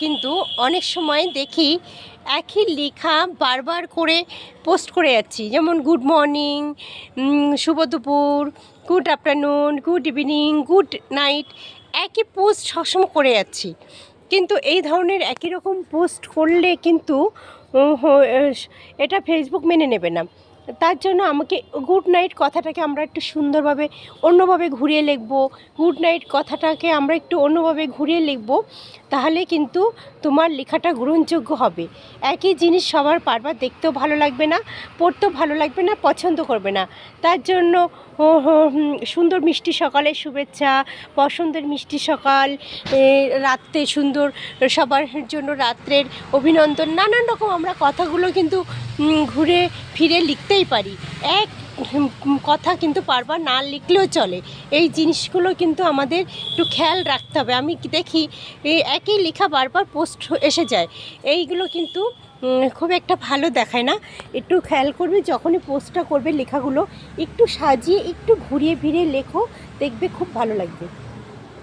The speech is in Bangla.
কিন্তু অনেক সময় দেখি একই লেখা বারবার করে পোস্ট করে যাচ্ছি, যেমন গুড মর্নিং, শুভ দুপুর, good afternoon, good evening, good night, একই পোস্ট সবসময় করে যাচ্ছি। কিন্তু এই ধরনের একই রকম পোস্ট করলে কিন্তু এটা ফেসবুক মেনে নেবে না। তার জন্য আমাকে গুড নাইট কথাটাকে আমরা একটু সুন্দরভাবে অন্যভাবে ঘুরিয়ে লিখব। গুড নাইট কথাটাকে আমরা একটু অন্যভাবে ঘুরিয়ে লিখব, তাহলে কিন্তু তোমার লেখাটা গ্রহণযোগ্য হবে। একই জিনিস সবার বারবার দেখতেও ভালো লাগবে না, পড়তেও ভালো লাগবে না, পছন্দ করবে না। তার জন্য সুন্দর মিষ্টি সকালের শুভেচ্ছা, বসন্তের মিষ্টি সকাল, রাত্রে সুন্দর সবার জন্য রাত্রের অভিনন্দন, নানান রকম আমরা কথাগুলো কিন্তু ঘুরে ফিরে লিখতেই পারি। এক কথা কিন্তু বারবার না লিখলেও চলে। এই জিনিসগুলো কিন্তু আমাদের একটু খেয়াল রাখতে হবে। আমি দেখি এই একই লেখা বারবার পোস্ট এসে যায়, এইগুলো কিন্তু খুব একটা ভালো দেখায় না। একটু খেয়াল করবে, যখনই পোস্টটা করবে লেখাগুলো একটু সাজিয়ে একটু ঘুরিয়ে ফিরিয়ে লেখো, দেখবে খুব ভালো লাগবে।